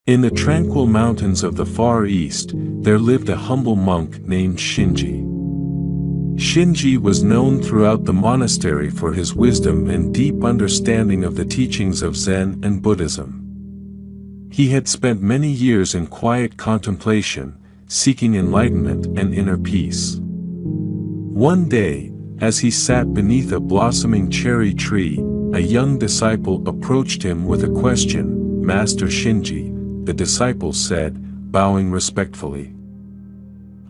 In the tranquil mountains of the Far East, there lived a humble monk named Shinji. Shinji was known throughout the monastery for his wisdom and deep understanding of the teachings of Zen and Buddhism. He had spent many years in quiet contemplation, seeking enlightenment and inner peace. One day, as he sat beneath a blossoming cherry tree, a young disciple approached him with a question. "Master Shinji," the disciple said, bowing respectfully,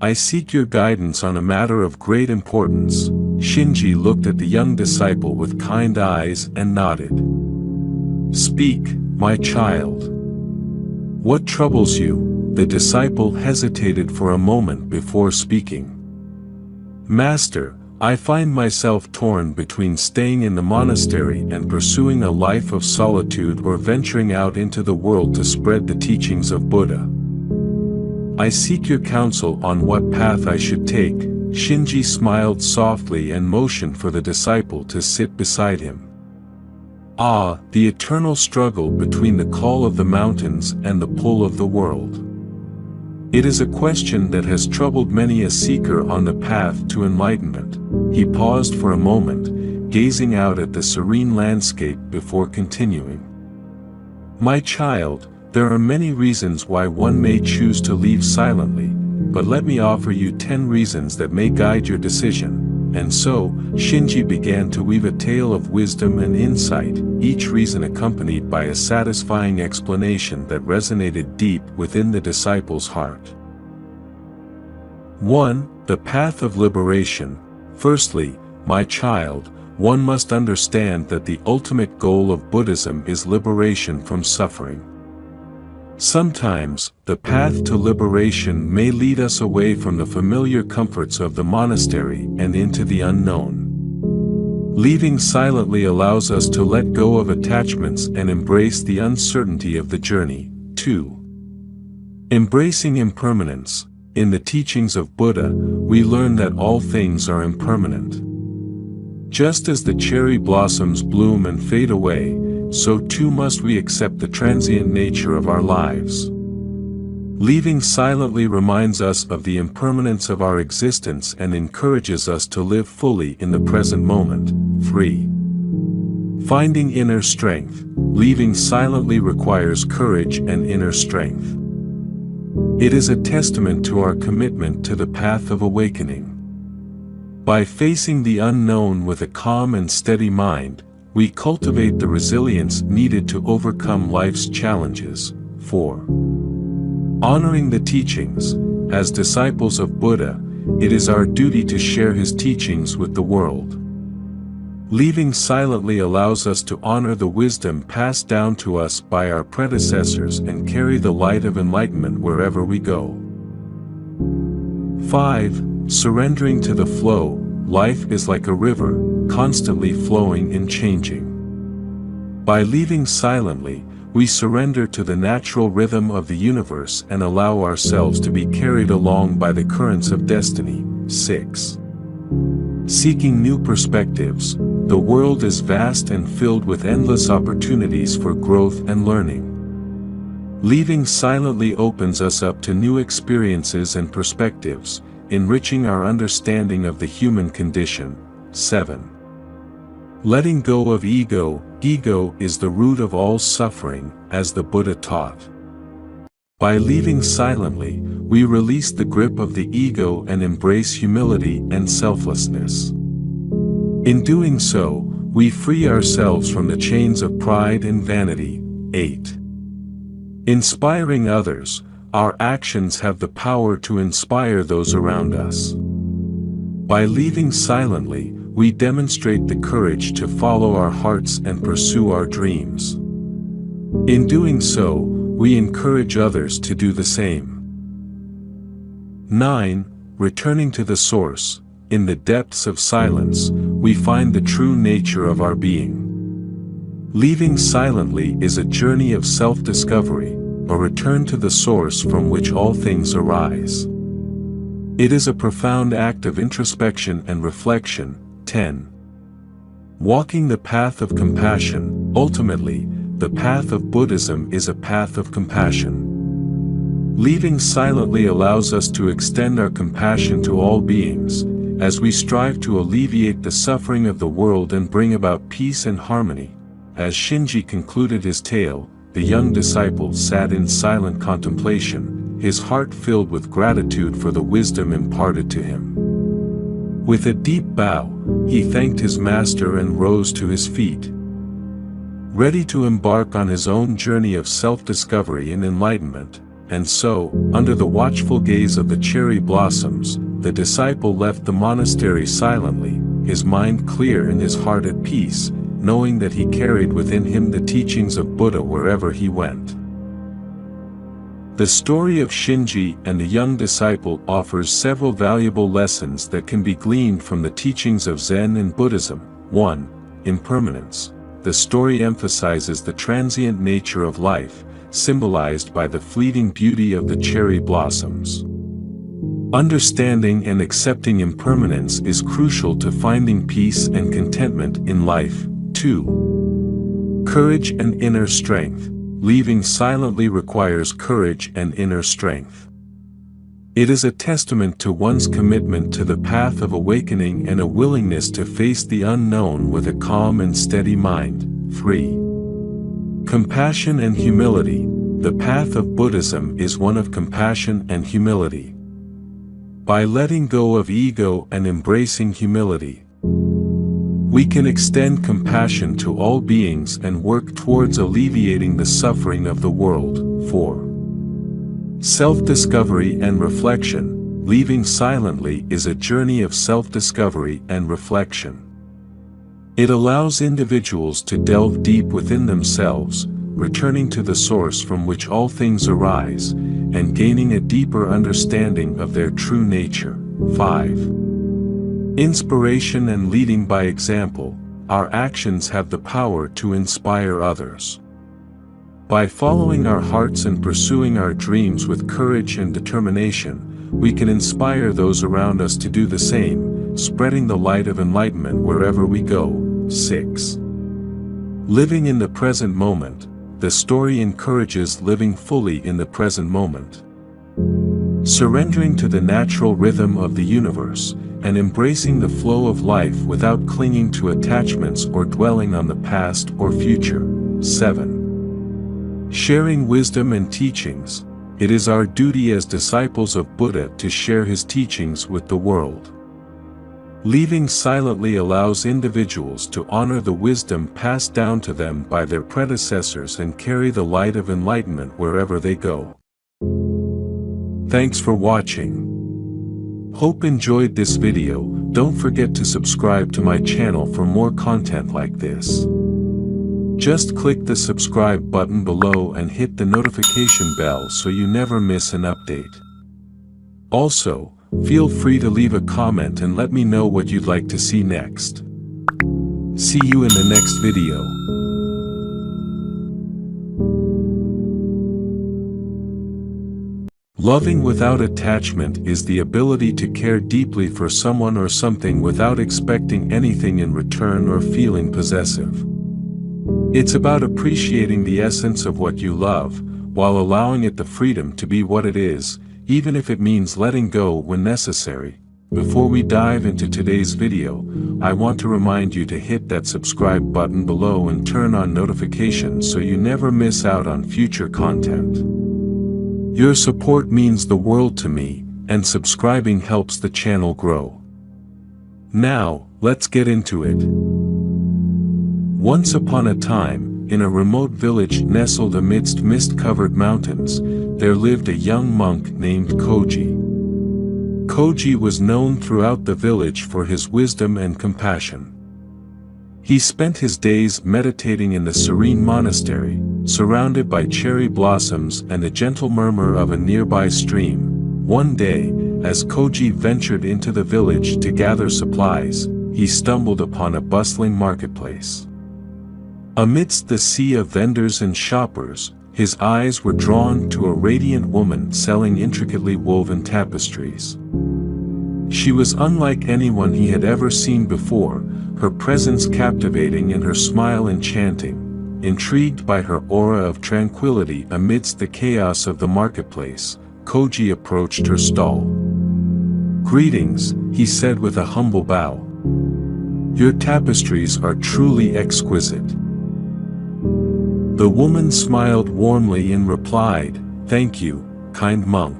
"I seek your guidance on a matter of great importance." Shinji looked at the young disciple with kind eyes and nodded. "Speak, my child. What troubles you?" The disciple hesitated for a moment before speaking. "Master, I find myself torn between staying in the monastery and pursuing a life of solitude or venturing out into the world to spread the teachings of Buddha. I seek your counsel on what path I should take." Shinji smiled softly and motioned for the disciple to sit beside him. Ah, the eternal struggle between the call of the mountains and the pull of the world. It is a question that has troubled many a seeker on the path to enlightenment. He paused for a moment, gazing out at the serene landscape before continuing. "My child, there are many reasons why one may choose to leave silently, but let me offer you 10 reasons that may guide your decision." And so, Shinji began to weave a tale of wisdom and insight, each reason accompanied by a satisfying explanation that resonated deep within the disciple's heart. 1. The path of liberation. Firstly, my child, one must understand that the ultimate goal of Buddhism is liberation from suffering. Sometimes, the path to liberation may lead us away from the familiar comforts of the monastery and into the unknown. Leaving silently allows us to let go of attachments and embrace the uncertainty of the journey. 2. Embracing impermanence. In the teachings of Buddha, we learn that all things are impermanent. Just as the cherry blossoms bloom and fade away, so too must we accept the transient nature of our lives. Leaving silently reminds us of the impermanence of our existence and encourages us to live fully in the present moment. 3. Finding inner strength. Leaving silently requires courage and inner strength. It is a testament to our commitment to the path of awakening. By facing the unknown with a calm and steady mind, we cultivate the resilience needed to overcome life's challenges. 4. Honoring the teachings. As disciples of Buddha, it is our duty to share his teachings with the world. Leaving silently allows us to honor the wisdom passed down to us by our predecessors and carry the light of enlightenment wherever we go. 5. Surrendering to the flow. Life is like a river, constantly flowing and changing. By leaving silently, we surrender to the natural rhythm of the universe and allow ourselves to be carried along by the currents of destiny. 6. Seeking new perspectives. The world is vast and filled with endless opportunities for growth and learning. Leaving silently opens us up to new experiences and perspectives, enriching our understanding of the human condition. 7. Letting go of ego. Ego is the root of all suffering, as the Buddha taught. By leaving silently, we release the grip of the ego and embrace humility and selflessness. In doing so, we free ourselves from the chains of pride and vanity. 8. Inspiring others. Our actions have the power to inspire those around us. By leaving silently, we demonstrate the courage to follow our hearts and pursue our dreams. In doing so, we encourage others to do the same. 9. Returning to the source. In the depths of silence, we find the true nature of our being. Leaving silently is a journey of self-discovery, a return to the source from which all things arise. It is a profound act of introspection and reflection. 10. Walking the path of compassion. Ultimately, the path of Buddhism is a path of compassion. Leaving silently allows us to extend our compassion to all beings, as we strive to alleviate the suffering of the world and bring about peace and harmony. As Shinji concluded his tale, the young disciple sat in silent contemplation, his heart filled with gratitude for the wisdom imparted to him. With a deep bow, he thanked his master and rose to his feet. Ready to embark on his own journey of self-discovery and enlightenment, and so, under the watchful gaze of the cherry blossoms, the disciple left the monastery silently, his mind clear and his heart at peace, knowing that he carried within him the teachings of Buddha wherever he went. The story of Shinji and the young disciple offers several valuable lessons that can be gleaned from the teachings of Zen and Buddhism. 1. Impermanence. The story emphasizes the transient nature of life, symbolized by the fleeting beauty of the cherry blossoms. Understanding and accepting impermanence is crucial to finding peace and contentment in life. 2. Courage and inner strength. Leaving silently requires courage and inner strength. It is a testament to one's commitment to the path of awakening and a willingness to face the unknown with a calm and steady mind. 3. Compassion and humility. The path of Buddhism is one of compassion and humility. By letting go of ego and embracing humility, we can extend compassion to all beings and work towards alleviating the suffering of the world. 4. Self-discovery and reflection. Leaving silently is a journey of self-discovery and reflection. It allows individuals to delve deep within themselves, returning to the source from which all things arise, and gaining a deeper understanding of their true nature. 5. Inspiration and leading by example. Our actions have the power to inspire others. By following our hearts and pursuing our dreams with courage and determination, we can inspire those around us to do the same, spreading the light of enlightenment wherever we go. 6. Living in the present moment. The story encourages living fully in the present moment. Surrendering to the natural rhythm of the universe, and embracing the flow of life without clinging to attachments or dwelling on the past or future. 7. Sharing wisdom and teachings. It is our duty as disciples of Buddha to share his teachings with the world. Leaving silently allows individuals to honor the wisdom passed down to them by their predecessors and carry the light of enlightenment wherever they go. Thanks for watching. Hope enjoyed this video. Don't forget to subscribe to my channel for more content like this. Just click the subscribe button below and hit the notification bell so you never miss an update. Also, feel free to leave a comment and let me know what you'd like to see next. See you in the next video. Loving without attachment is the ability to care deeply for someone or something without expecting anything in return or feeling possessive. It's about appreciating the essence of what you love, while allowing it the freedom to be what it is, even if it means letting go when necessary. Before we dive into today's video, I want to remind you to hit that subscribe button below and turn on notifications so you never miss out on future content. Your support means the world to me, and subscribing helps the channel grow. Now, let's get into it. Once upon a time, in a remote village nestled amidst mist-covered mountains, there lived a young monk named Koji. Koji was known throughout the village for his wisdom and compassion. He spent his days meditating in the serene monastery, surrounded by cherry blossoms and the gentle murmur of a nearby stream. One day, as Koji ventured into the village to gather supplies, he stumbled upon a bustling marketplace. Amidst the sea of vendors and shoppers, his eyes were drawn to a radiant woman selling intricately woven tapestries. She was unlike anyone he had ever seen before, her presence captivating and her smile enchanting. intrigued by her aura of tranquility amidst the chaos of the marketplace, Koji approached her stall. "Greetings," he said with a humble bow. "Your tapestries are truly exquisite." The woman smiled warmly and replied, "Thank you, kind monk.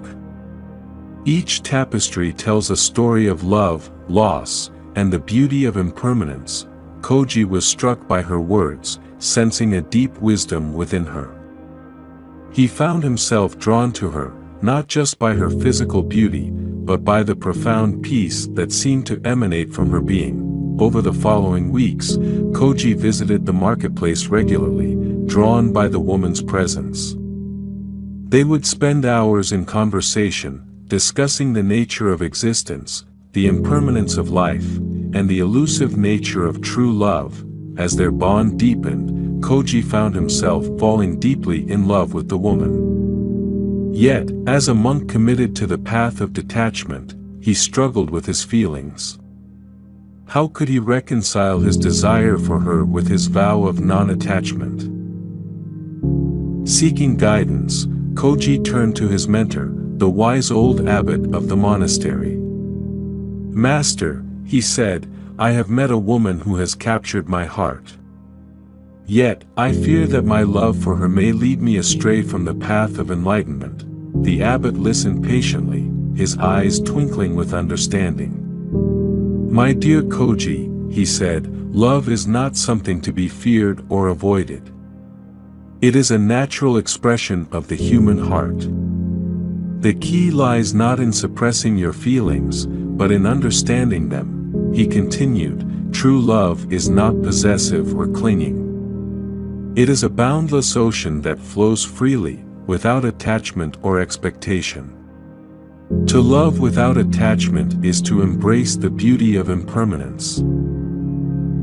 Each tapestry tells a story of love, loss, and the beauty of impermanence." Koji was struck by her words, sensing a deep wisdom within her. He found himself drawn to her, not just by her physical beauty, but by the profound peace that seemed to emanate from her being. Over the following weeks, Koji visited the marketplace regularly, drawn by the woman's presence. They would spend hours in conversation, discussing the nature of existence, the impermanence of life, and the elusive nature of true love. As their bond deepened, Koji found himself falling deeply in love with the woman. Yet, as a monk committed to the path of detachment, he struggled with his feelings. How could he reconcile his desire for her with his vow of non-attachment? Seeking guidance, Koji turned to his mentor, the wise old abbot of the monastery. "Master," he said, "I have met a woman who has captured my heart. Yet, I fear that my love for her may lead me astray from the path of enlightenment." The abbot listened patiently, his eyes twinkling with understanding. "My dear Koji," he said, "love is not something to be feared or avoided. It is a natural expression of the human heart. The key lies not in suppressing your feelings, but in understanding them." He continued, "True love is not possessive or clinging. It is a boundless ocean that flows freely, without attachment or expectation. To love without attachment is to embrace the beauty of impermanence.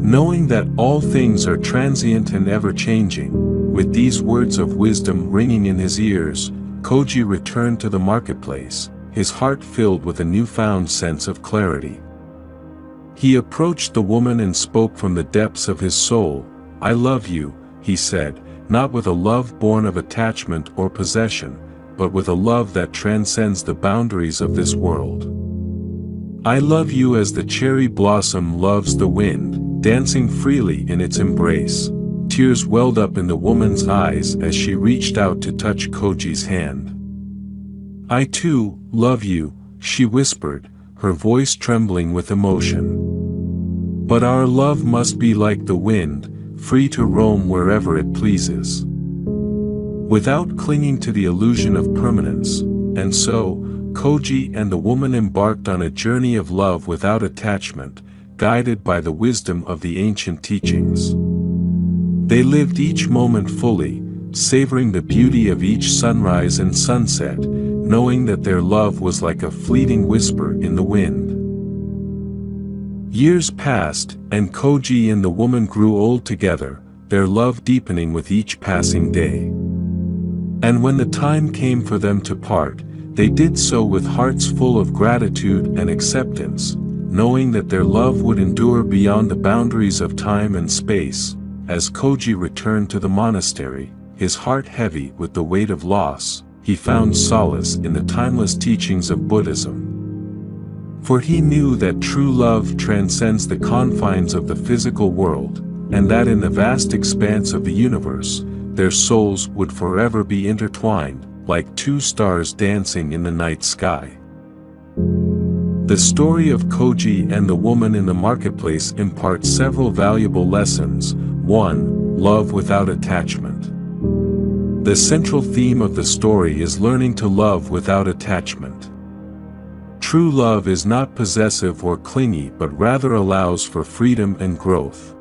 Knowing that all things are transient and ever-changing." With these words of wisdom ringing in his ears, Koji returned to the marketplace, his heart filled with a newfound sense of clarity. He approached the woman and spoke from the depths of his soul. "I love you," he said, "not with a love born of attachment or possession, but with a love that transcends the boundaries of this world. I love you as the cherry blossom loves the wind, dancing freely in its embrace." Tears welled up in the woman's eyes as she reached out to touch Koji's hand. "I too, love you," she whispered, her voice trembling with emotion. "But our love must be like the wind, free to roam wherever it pleases, without clinging to the illusion of permanence." And so, Koji and the woman embarked on a journey of love without attachment, guided by the wisdom of the ancient teachings. They lived each moment fully, savoring the beauty of each sunrise and sunset, knowing that their love was like a fleeting whisper in the wind. Years passed, and Koji and the woman grew old together, their love deepening with each passing day. And when the time came for them to part, they did so with hearts full of gratitude and acceptance, knowing that their love would endure beyond the boundaries of time and space. As Koji returned to the monastery, his heart heavy with the weight of loss, he found solace in the timeless teachings of Buddhism. For he knew that true love transcends the confines of the physical world, and that in the vast expanse of the universe, their souls would forever be intertwined, like two stars dancing in the night sky. The story of Koji and the woman in the marketplace imparts several valuable lessons. 1. Love without attachment. The central theme of the story is learning to love without attachment. True love is not possessive or clingy but rather allows for freedom and growth.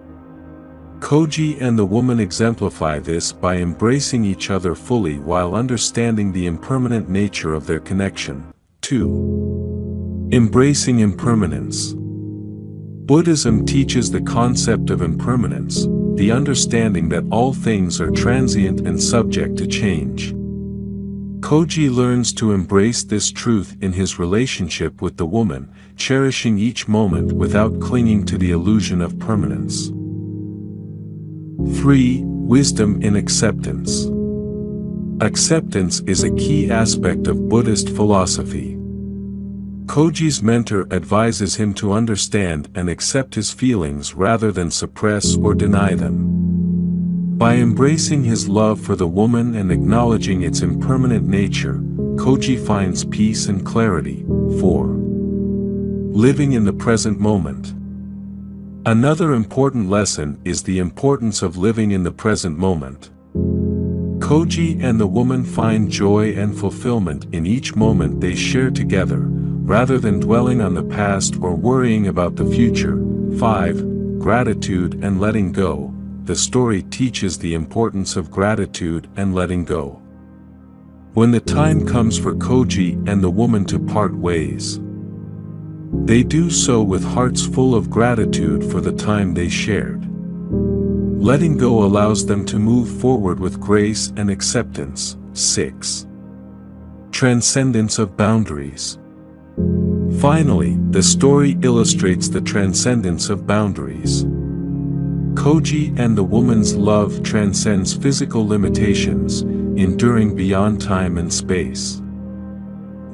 Koji and the woman exemplify this by embracing each other fully while understanding the impermanent nature of their connection. 2. Embracing impermanence. Buddhism teaches the concept of impermanence, the understanding that all things are transient and subject to change. Koji learns to embrace this truth in his relationship with the woman, cherishing each moment without clinging to the illusion of permanence. 3. Wisdom in acceptance. Acceptance is a key aspect of Buddhist philosophy. Koji's mentor advises him to understand and accept his feelings rather than suppress or deny them. By embracing his love for the woman and acknowledging its impermanent nature, Koji finds peace and clarity. 4. Living in the present moment. Another important lesson is the importance of living in the present moment. Koji and the woman find joy and fulfillment in each moment they share together, rather than dwelling on the past or worrying about the future. 5. Gratitude and letting go. The story teaches the importance of gratitude and letting go. When the time comes for Koji and the woman to part ways, they do so with hearts full of gratitude for the time they shared. Letting go allows them to move forward with grace and acceptance. 6. Transcendence of boundaries. Finally, the story illustrates the transcendence of boundaries. Koji and the woman's love transcends physical limitations, enduring beyond time and space.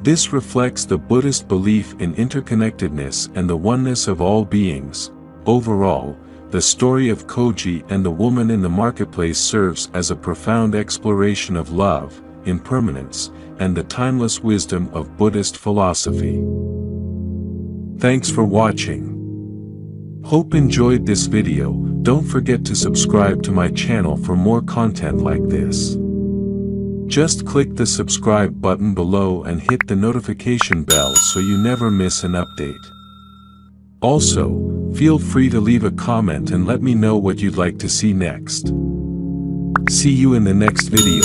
This reflects the Buddhist belief in interconnectedness and the oneness of all beings. Overall, the story of Koji and the woman in the marketplace serves as a profound exploration of love, impermanence, and the timeless wisdom of Buddhist philosophy. Thanks for watching. Hope enjoyed this video. Don't forget to subscribe to my channel for more content like this. Just click the subscribe button below and hit the notification bell so you never miss an update. Also, feel free to leave a comment and let me know what you'd like to see next. See you in the next video.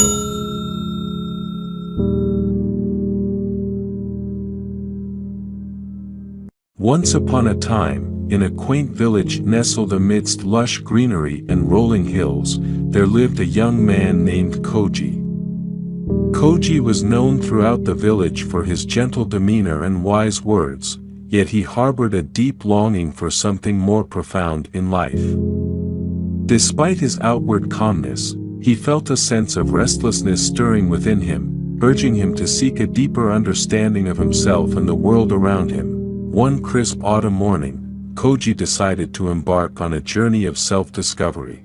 Once upon a time, in a quaint village nestled amidst lush greenery and rolling hills, there lived a young man named Koji. Koji was known throughout the village for his gentle demeanor and wise words, yet he harbored a deep longing for something more profound in life. Despite his outward calmness, he felt a sense of restlessness stirring within him, urging him to seek a deeper understanding of himself and the world around him. One crisp autumn morning, Koji decided to embark on a journey of self-discovery.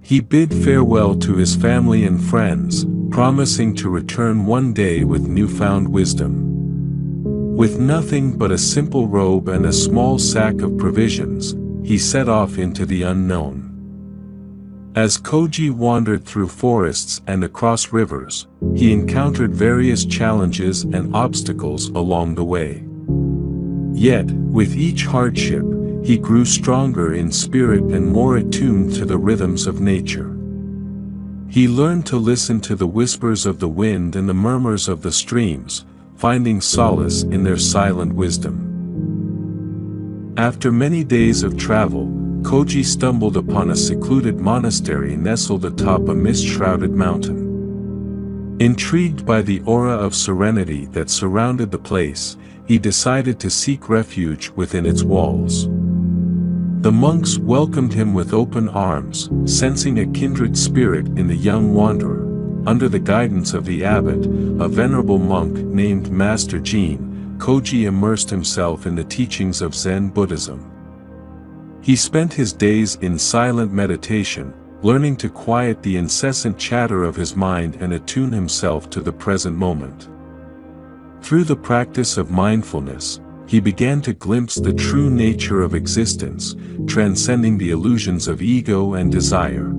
He bid farewell to his family and friends, promising to return one day with newfound wisdom. With nothing but a simple robe and a small sack of provisions, he set off into the unknown. As Koji wandered through forests and across rivers, he encountered various challenges and obstacles along the way. Yet, with each hardship, he grew stronger in spirit and more attuned to the rhythms of nature. He learned to listen to the whispers of the wind and the murmurs of the streams, finding solace in their silent wisdom. After many days of travel, Koji stumbled upon a secluded monastery nestled atop a mist-shrouded mountain. Intrigued by the aura of serenity that surrounded the place, he decided to seek refuge within its walls. The monks welcomed him with open arms, sensing a kindred spirit in the young wanderer. Under the guidance of the abbot, a venerable monk named Master Jin, Koji immersed himself in the teachings of Zen Buddhism. He spent his days in silent meditation, learning to quiet the incessant chatter of his mind and attune himself to the present moment. Through the practice of mindfulness, he began to glimpse the true nature of existence, transcending the illusions of ego and desire.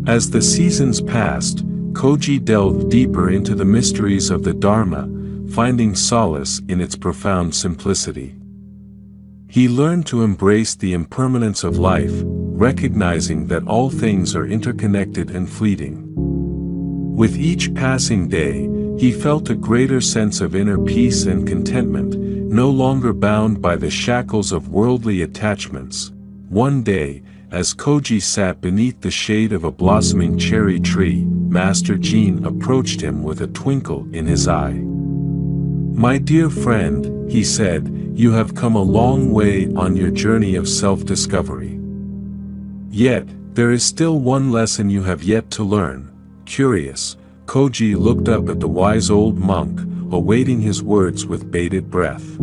As the seasons passed, Koji delved deeper into the mysteries of the Dharma, finding solace in its profound simplicity. He learned to embrace the impermanence of life, recognizing that all things are interconnected and fleeting. With each passing day, he felt a greater sense of inner peace and contentment, no longer bound by the shackles of worldly attachments. One day, as Koji sat beneath the shade of a blossoming cherry tree, Master Jin approached him with a twinkle in his eye. "My dear friend," he said, "you have come a long way on your journey of self-discovery. Yet, There is still one lesson you have yet to learn. Curious, Koji looked up at the wise old monk, awaiting his words with bated breath.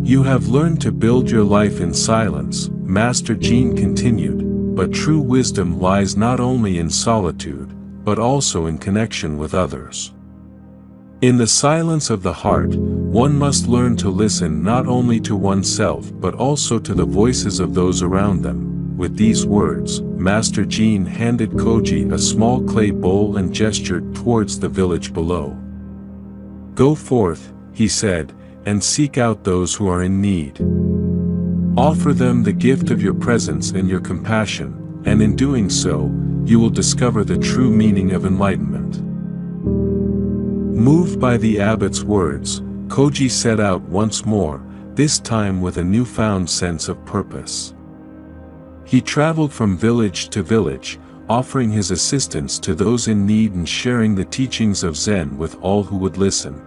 You have learned to build your life in silence, Master Jin continued, but true wisdom lies not only in solitude, but also in connection with others. In the silence of the heart, one must learn to listen not only to oneself but also to the voices of those around them. With these words, Master Jin handed Koji a small clay bowl and gestured towards the village below. Go forth, he said, and seek out those who are in need. Offer them the gift of your presence and your compassion, and in doing so, you will discover the true meaning of enlightenment. Moved by the abbot's words, Koji set out once more, this time with a newfound sense of purpose. He traveled from village to village, offering his assistance to those in need and sharing the teachings of Zen with all who would listen.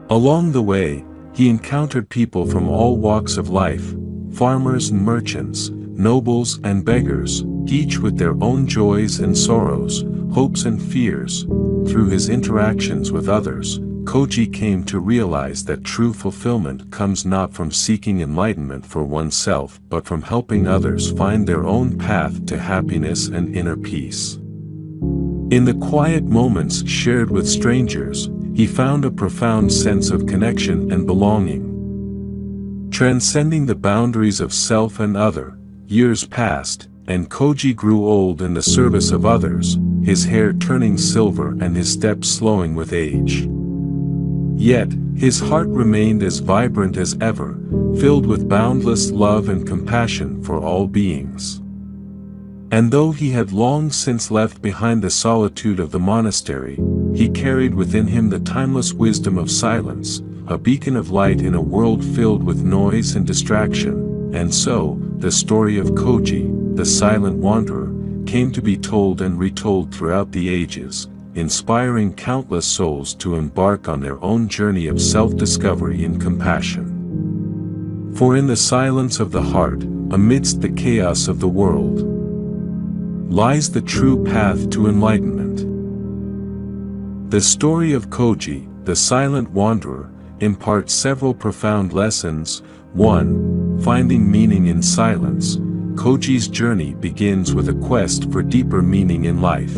Along the way, he encountered people from all walks of life, farmers and merchants, nobles and beggars, each with their own joys and sorrows, hopes and fears. Through his interactions with others, Koji came to realize that true fulfillment comes not from seeking enlightenment for oneself but from helping others find their own path to happiness and inner peace. In the quiet moments shared with strangers, he found a profound sense of connection and belonging. Transcending the boundaries of self and other, years passed, and Koji grew old in the service of others, his hair turning silver and his steps slowing with age. Yet, his heart remained as vibrant as ever, filled with boundless love and compassion for all beings. And though he had long since left behind the solitude of the monastery, he carried within him the timeless wisdom of silence, a beacon of light in a world filled with noise and distraction. And so, the story of Koji, the silent wanderer, came to be told and retold throughout the ages, inspiring countless souls to embark on their own journey of self-discovery and compassion. For in the silence of the heart, amidst the chaos of the world, lies the true path to enlightenment. The story of Koji, the silent wanderer, imparts several profound lessons. 1. Finding meaning in silence. Koji's journey begins with a quest for deeper meaning in life.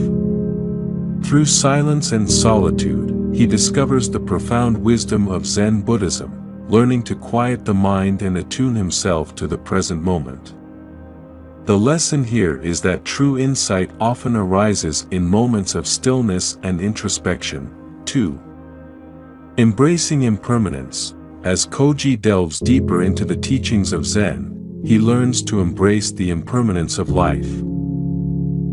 Through silence and solitude, he discovers the profound wisdom of Zen Buddhism, learning to quiet the mind and attune himself to the present moment. The lesson here is that true insight often arises in moments of stillness and introspection. 2. Embracing impermanence. As Koji delves deeper into the teachings of Zen, he learns to embrace the impermanence of life.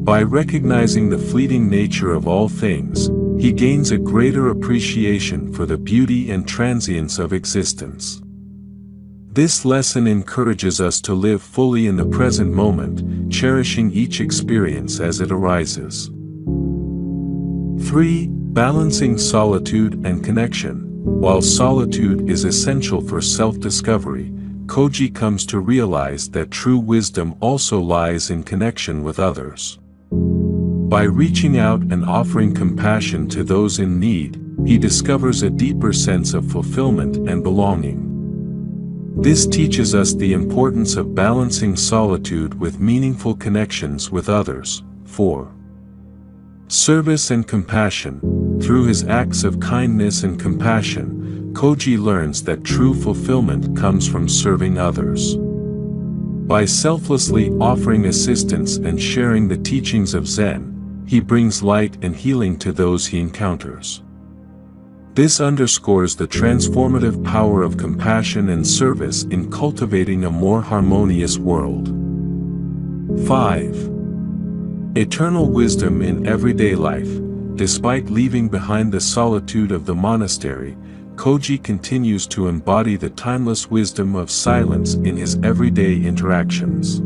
By recognizing the fleeting nature of all things, he gains a greater appreciation for the beauty and transience of existence. This lesson encourages us to live fully in the present moment, cherishing each experience as it arises. 3. Balancing solitude and connection. While solitude is essential for self-discovery, Koji comes to realize that true wisdom also lies in connection with others. By reaching out and offering compassion to those in need, he discovers a deeper sense of fulfillment and belonging. This teaches us the importance of balancing solitude with meaningful connections with others. 4. Service and compassion. Through his acts of kindness and compassion, Koji learns that true fulfillment comes from serving others. By selflessly offering assistance and sharing the teachings of Zen, he brings light and healing to those he encounters. This underscores the transformative power of compassion and service in cultivating a more harmonious world. 5. Eternal wisdom in everyday life. Despite leaving behind the solitude of the monastery, Koji continues to embody the timeless wisdom of silence in his everyday interactions.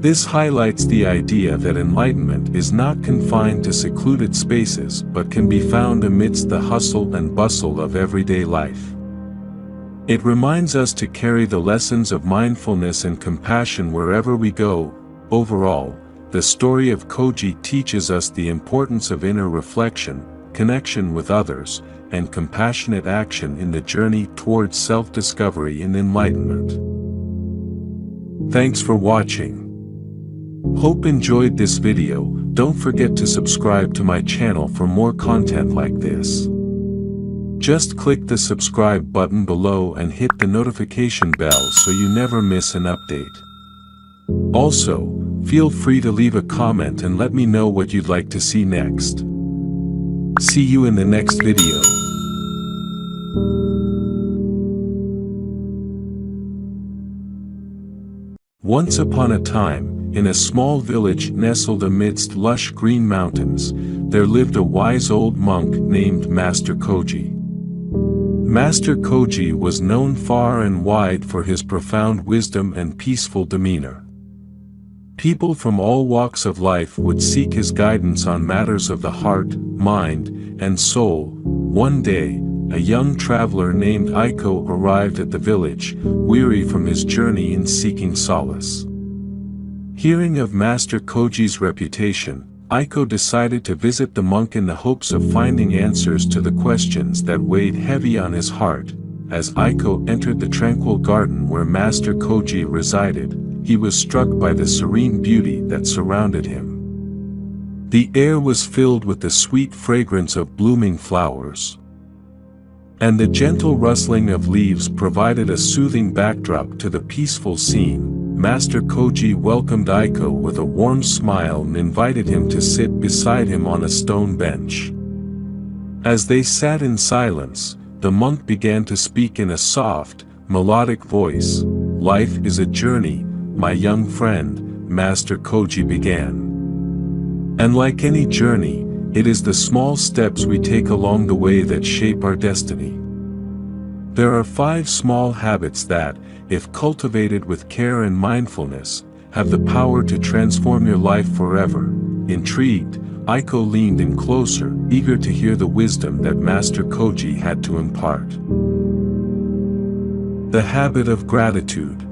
This highlights the idea that enlightenment is not confined to secluded spaces but can be found amidst the hustle and bustle of everyday life. It reminds us to carry the lessons of mindfulness and compassion wherever we go, Overall, the story of Koji teaches us the importance of inner reflection, connection with others, and compassionate action in the journey towards self-discovery and enlightenment. Thanks for watching. Hope enjoyed this video. Don't forget to subscribe to my channel for more content like this. Just click the subscribe button below and hit the notification bell so you never miss an update. Also, feel free to leave a comment and let me know what you'd like to see next. See you in the next video. Once upon a time, in a small village nestled amidst lush green mountains, there lived a wise old monk named Master Koji. Master Koji was known far and wide for his profound wisdom and peaceful demeanor. People from all walks of life would seek his guidance on matters of the heart, mind, and soul. One day, a young traveler named Aiko arrived at the village, weary from his journey in seeking solace. Hearing of Master Koji's reputation, Aiko decided to visit the monk in the hopes of finding answers to the questions that weighed heavy on his heart. As Aiko entered the tranquil garden where Master Koji resided, he was struck by the serene beauty that surrounded him. The air was filled with the sweet fragrance of blooming flowers, and the gentle rustling of leaves provided a soothing backdrop to the peaceful scene. Master Koji welcomed Aiko with a warm smile and invited him to sit beside him on a stone bench. As they sat in silence, the monk began to speak in a soft, melodic voice. "Life is a journey, my young friend," Master Koji began. "And like any journey, it is the small steps we take along the way that shape our destiny. There are 5 small habits that, if cultivated with care and mindfulness, have the power to transform your life forever." Intrigued, Aiko leaned in closer, eager to hear the wisdom that Master Koji had to impart. The habit of gratitude.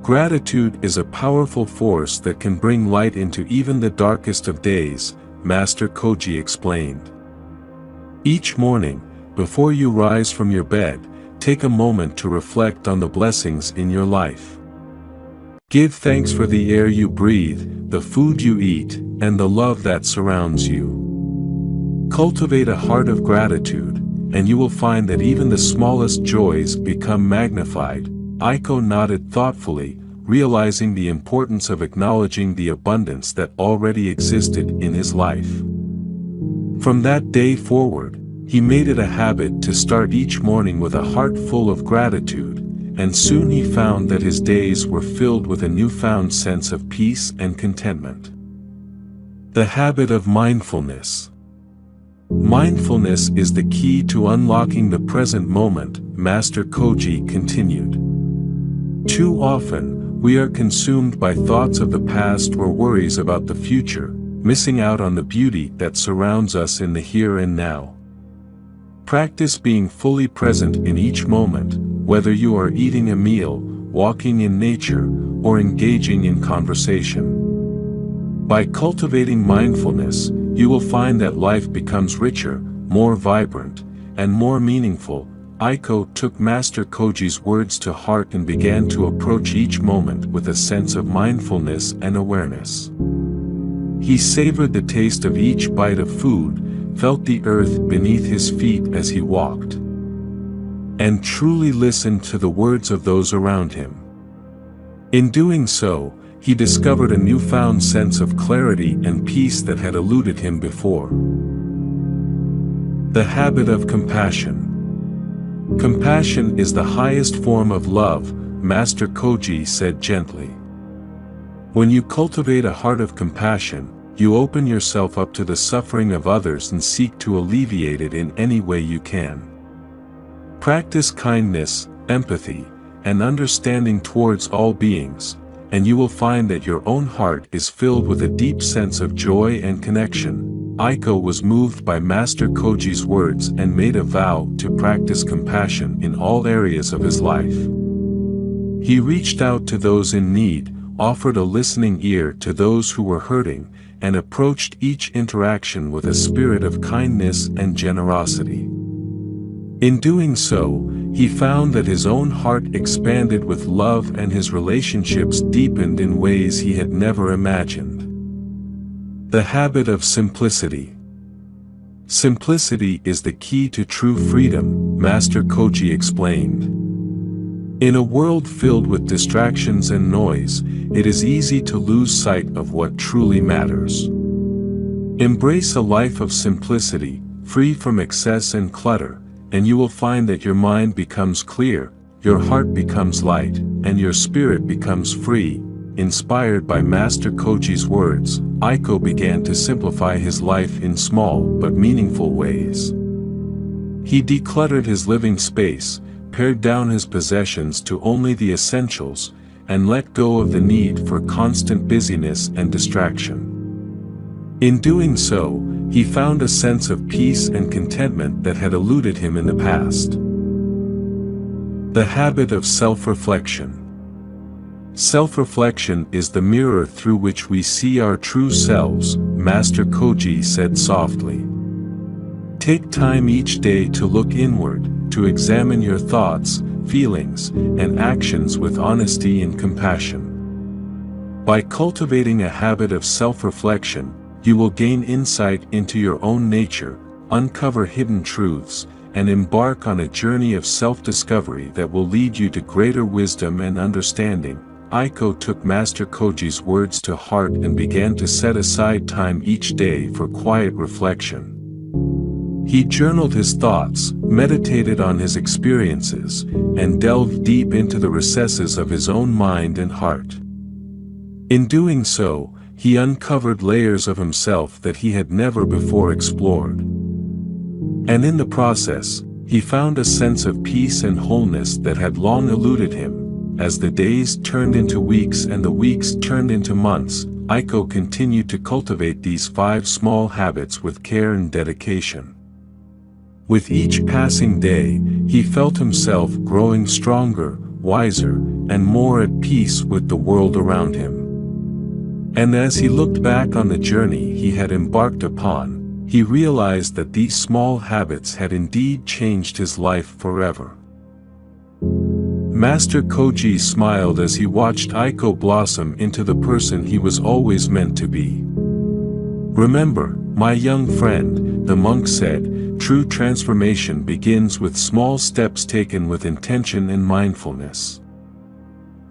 Gratitude is a powerful force that can bring light into even the darkest of days, Master Koji explained. Each morning, before you rise from your bed, take a moment to reflect on the blessings in your life. Give thanks for the air you breathe, the food you eat, and the love that surrounds you. Cultivate a heart of gratitude, and you will find that even the smallest joys become magnified. Aiko nodded thoughtfully, realizing the importance of acknowledging the abundance that already existed in his life. From that day forward, he made it a habit to start each morning with a heart full of gratitude, and soon he found that his days were filled with a newfound sense of peace and contentment. The habit of mindfulness. Mindfulness is the key to unlocking the present moment, Master Koji continued. Too often, we are consumed by thoughts of the past or worries about the future, missing out on the beauty that surrounds us in the here and now. Practice being fully present in each moment, whether you are eating a meal, walking in nature, or engaging in conversation. By cultivating mindfulness, you will find that life becomes richer, more vibrant, and more meaningful. Aiko took Master Koji's words to heart and began to approach each moment with a sense of mindfulness and awareness. He savored the taste of each bite of food, felt the earth beneath his feet as he walked, and truly listened to the words of those around him. In doing so, he discovered a newfound sense of clarity and peace that had eluded him before. The habit of compassion. Compassion is the highest form of love, Master Koji said gently. When you cultivate a heart of compassion, you open yourself up to the suffering of others and seek to alleviate it in any way you can. Practice kindness, empathy, and understanding towards all beings, and you will find that your own heart is filled with a deep sense of joy and connection. Aiko was moved by Master Koji's words and made a vow to practice compassion in all areas of his life. He reached out to those in need, offered a listening ear to those who were hurting, and approached each interaction with a spirit of kindness and generosity. In doing so, he found that his own heart expanded with love and his relationships deepened in ways he had never imagined. The habit of simplicity. Simplicity is the key to true freedom, Master Koji explained. In a world filled with distractions and noise, it is easy to lose sight of what truly matters. Embrace a life of simplicity, free from excess and clutter, and you will find that your mind becomes clear, your heart becomes light, and your spirit becomes free. Inspired by Master Koji's words, Aiko began to simplify his life in small but meaningful ways. He decluttered his living space, pared down his possessions to only the essentials, and let go of the need for constant busyness and distraction. In doing so, he found a sense of peace and contentment that had eluded him in the past. The habit of self-reflection. Self-reflection is the mirror through which we see our true selves, Master Koji said softly. Take time each day to look inward, to examine your thoughts, feelings, and actions with honesty and compassion. By cultivating a habit of self-reflection, you will gain insight into your own nature, uncover hidden truths, and embark on a journey of self-discovery that will lead you to greater wisdom and understanding. Aiko took Master Koji's words to heart and began to set aside time each day for quiet reflection. He journaled his thoughts, meditated on his experiences, and delved deep into the recesses of his own mind and heart. In doing so, he uncovered layers of himself that he had never before explored. And in the process, he found a sense of peace and wholeness that had long eluded him. As the days turned into weeks and the weeks turned into months, Aiko continued to cultivate these 5 small habits with care and dedication. With each passing day, he felt himself growing stronger, wiser, and more at peace with the world around him. And as he looked back on the journey he had embarked upon, he realized that these small habits had indeed changed his life forever. Master Koji smiled as he watched Aiko blossom into the person he was always meant to be. Remember, my young friend, the monk said, true transformation begins with small steps taken with intention and mindfulness.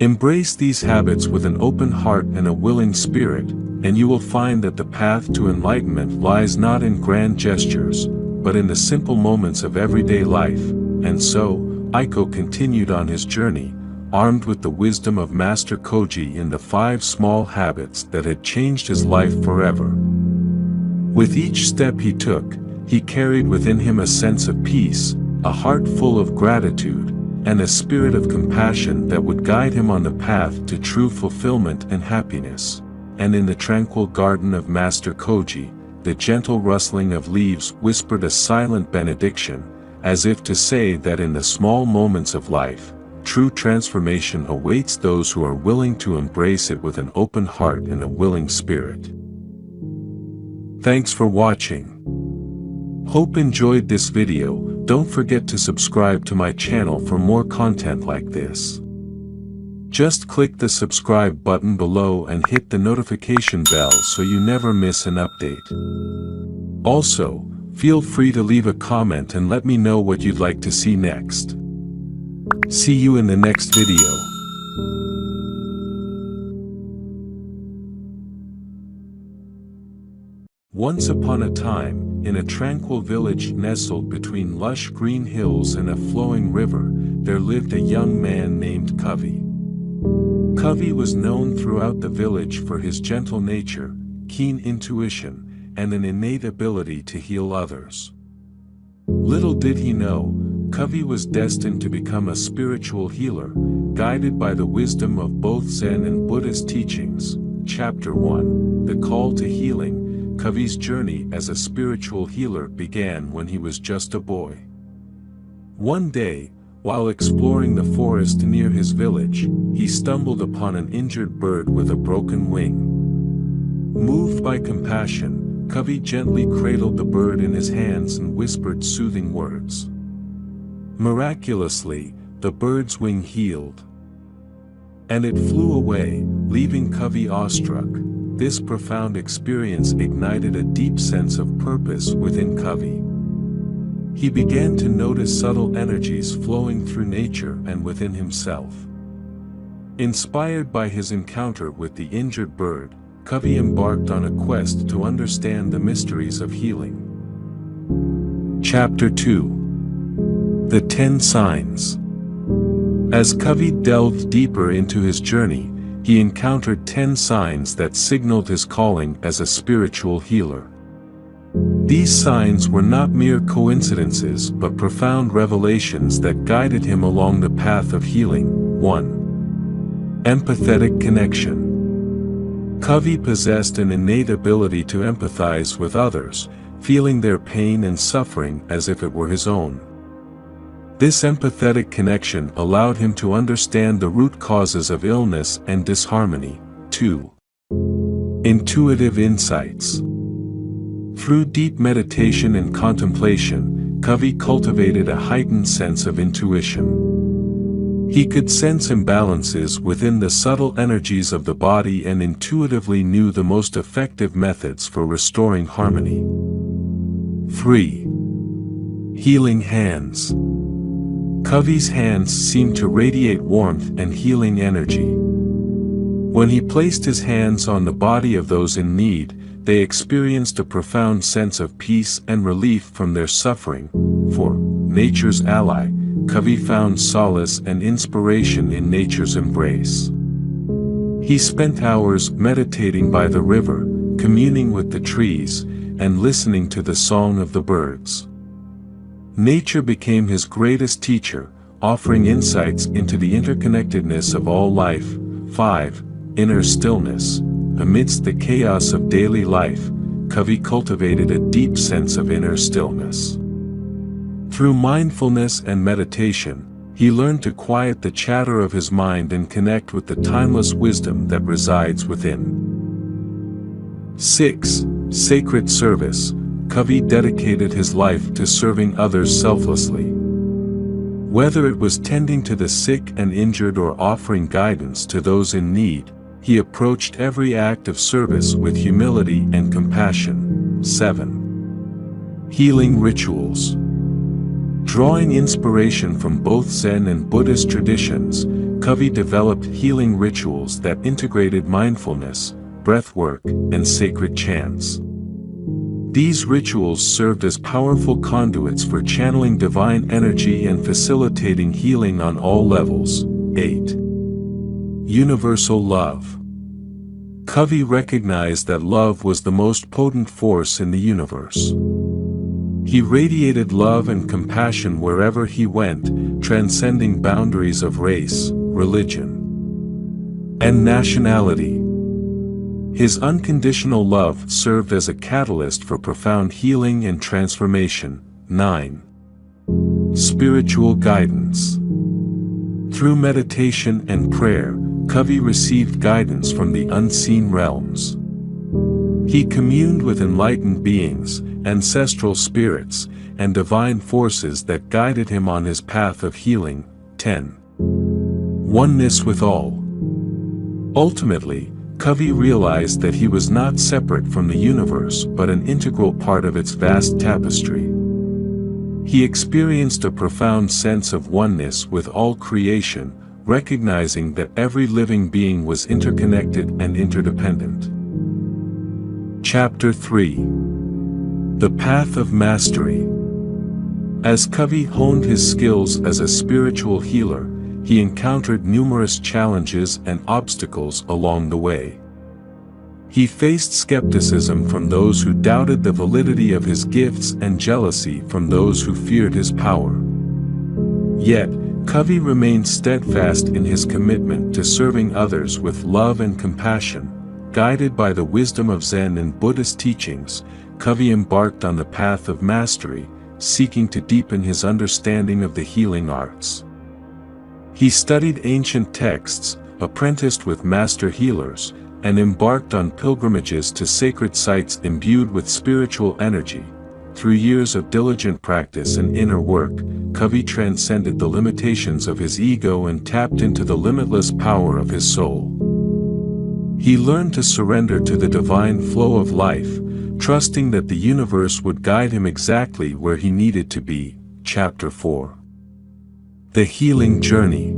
Embrace these habits with an open heart and a willing spirit, and you will find that the path to enlightenment lies not in grand gestures, but in the simple moments of everyday life. And so, Aiko continued on his journey, armed with the wisdom of Master Koji in the 5 small habits that had changed his life forever. With each step he took, he carried within him a sense of peace, a heart full of gratitude, and a spirit of compassion that would guide him on the path to true fulfillment and happiness. And in the tranquil garden of Master Koji, the gentle rustling of leaves whispered a silent benediction, as if to say that in the small moments of life, true transformation awaits those who are willing to embrace it with an open heart and a willing spirit. Thanks for watching. Hope enjoyed this video. Don't forget to subscribe to my channel for more content like this. Just click the subscribe button below and hit the notification bell so you never miss an update. Also, feel free to leave a comment and let me know what you'd like to see next. See you in the next video. Once upon a time, in a tranquil village nestled between lush green hills and a flowing river, there lived a young man named Kavi. Kavi was known throughout the village for his gentle nature, keen intuition, and an innate ability to heal others. Little did he know, Kavi was destined to become a spiritual healer, guided by the wisdom of both Zen and Buddhist teachings. Chapter 1, The Call to Healing. Kavi's journey as a spiritual healer began when he was just a boy. One day, While exploring the forest near his village, he stumbled upon an injured bird with a broken wing. Moved by compassion, Kavi gently cradled the bird in his hands and whispered soothing words. Miraculously, the bird's wing healed, and it flew away, leaving Kavi awestruck. This profound experience ignited a deep sense of purpose within Kavi. He began to notice subtle energies flowing through nature and within himself. Inspired by his encounter with the injured bird, Kavi embarked on a quest to understand the mysteries of healing. Chapter 2. The 10 Signs. As Kavi delved deeper into his journey, he encountered 10 signs that signaled his calling as a spiritual healer. These signs were not mere coincidences but profound revelations that guided him along the path of healing. 1. Empathetic connection. Kavi possessed an innate ability to empathize with others, feeling their pain and suffering as if it were his own. This empathetic connection allowed him to understand the root causes of illness and disharmony. 2. Intuitive insights. Through deep meditation and contemplation, Kavi cultivated a heightened sense of intuition. He could sense imbalances within the subtle energies of the body and intuitively knew the most effective methods for restoring harmony. 3. Healing hands. Kavi's hands seemed to radiate warmth and healing energy. When he placed his hands on the body of those in need, they experienced a profound sense of peace and relief from their suffering. 4. Nature's ally. Kavi found solace and inspiration in nature's embrace. He spent hours meditating by the river, communing with the trees, and listening to the song of the birds. Nature became his greatest teacher, offering insights into the interconnectedness of all life. 5. Inner stillness. Amidst the chaos of daily life, Kavi cultivated a deep sense of inner stillness. Through mindfulness and meditation, he learned to quiet the chatter of his mind and connect with the timeless wisdom that resides within. 6. Sacred service. Kavi dedicated his life to serving others selflessly. Whether it was tending to the sick and injured or offering guidance to those in need, he approached every act of service with humility and compassion. 7. Healing rituals. Drawing inspiration from both Zen and Buddhist traditions, Kavi developed healing rituals that integrated mindfulness, breathwork, and sacred chants. These rituals served as powerful conduits for channeling divine energy and facilitating healing on all levels. 8. Universal love. Kavi recognized that love was the most potent force in the universe. He radiated love and compassion wherever he went, transcending boundaries of race, religion, and nationality. His unconditional love served as a catalyst for profound healing and transformation. 9. Spiritual guidance. Through meditation and prayer, Kavi received guidance from the unseen realms. He communed with enlightened beings, ancestral spirits, and divine forces that guided him on his path of healing. 10. Oneness with all. Ultimately, Kavi realized that he was not separate from the universe but an integral part of its vast tapestry. He experienced a profound sense of oneness with all creation, recognizing that every living being was interconnected and interdependent. Chapter 3. The Path of Mastery. As Kavi honed his skills as a spiritual healer, he encountered numerous challenges and obstacles along the way. He faced skepticism from those who doubted the validity of his gifts and jealousy from those who feared his power. Yet, Kavi remained steadfast in his commitment to serving others with love and compassion. Guided by the wisdom of Zen and Buddhist teachings, Kavi embarked on the path of mastery, seeking to deepen his understanding of the healing arts. He studied ancient texts, apprenticed with master healers, and embarked on pilgrimages to sacred sites imbued with spiritual energy. Through years of diligent practice and inner work, Kavi transcended the limitations of his ego and tapped into the limitless power of his soul. He learned to surrender to the divine flow of life, trusting that the universe would guide him exactly where he needed to be. Chapter 4. The Healing Journey.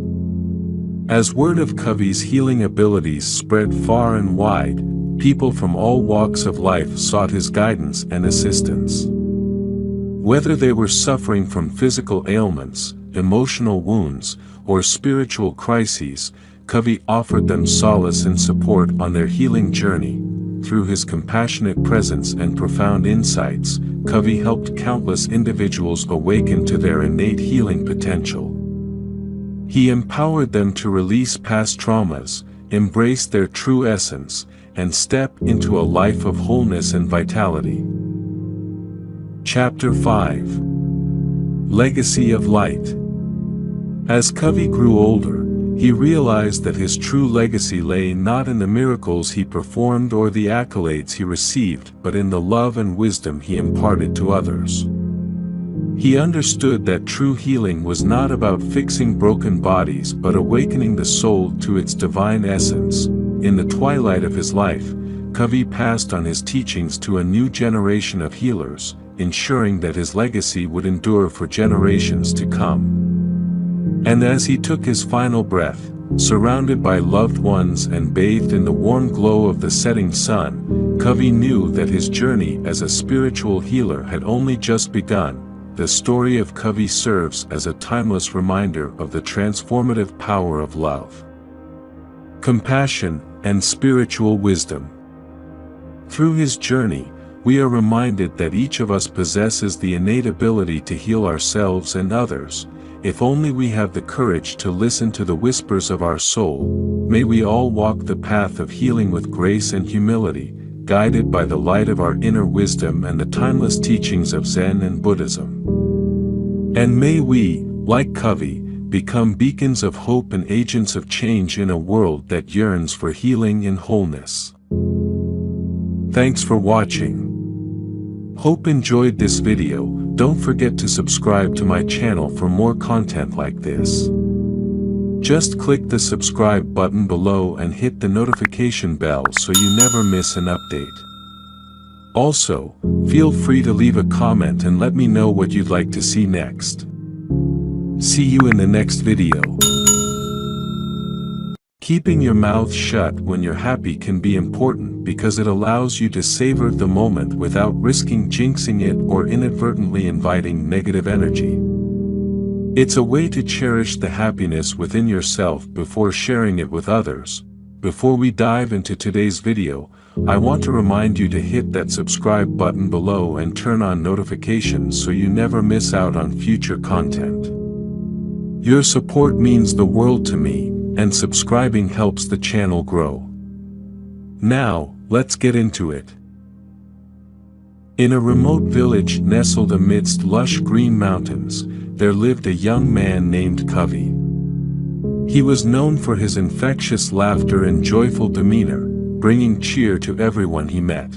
As word of Kavi's healing abilities spread far and wide, people from all walks of life sought his guidance and assistance. Whether they were suffering from physical ailments, emotional wounds, or spiritual crises, Kavi offered them solace and support on their healing journey. Through his compassionate presence and profound insights, Kavi helped countless individuals awaken to their innate healing potential. He empowered them to release past traumas, embrace their true essence, and step into a life of wholeness and vitality. Chapter 5. Legacy of Light. As Kavi grew older, he realized that his true legacy lay not in the miracles he performed or the accolades he received, but in the love and wisdom he imparted to others. He understood that true healing was not about fixing broken bodies but awakening the soul to its divine essence. In the twilight of his life, Kavi passed on his teachings to a new generation of healers, ensuring that his legacy would endure for generations to come. And as he took his final breath, surrounded by loved ones and bathed in the warm glow of the setting sun, Kavi knew that his journey as a spiritual healer had only just begun. The story of Kavi serves as a timeless reminder of the transformative power of love, compassion, and spiritual wisdom. Through his journey, we are reminded that each of us possesses the innate ability to heal ourselves and others, if only we have the courage to listen to the whispers of our soul. May we all walk the path of healing with grace and humility, guided by the light of our inner wisdom and the timeless teachings of Zen and Buddhism. And may we, like Kavi, become beacons of hope and agents of change in a world that yearns for healing and wholeness. Thanks for watching. Hope enjoyed this video. Don't forget to subscribe to my channel for more content like this. Just click the subscribe button below and hit the notification bell so you never miss an update. Also, feel free to leave a comment and let me know what you'd like to see next. See you in the next video. Keeping your mouth shut when you're happy can be important because it allows you to savor the moment without risking jinxing it or inadvertently inviting negative energy. It's a way to cherish the happiness within yourself before sharing it with others. Before we dive into today's video, I want to remind you to hit that subscribe button below and turn on notifications so you never miss out on future content. Your support means the world to me, and subscribing helps the channel grow. Now, let's get into it. In a remote village nestled amidst lush green mountains, there lived a young man named Kavi. He was known for his infectious laughter and joyful demeanor, bringing cheer to everyone he met.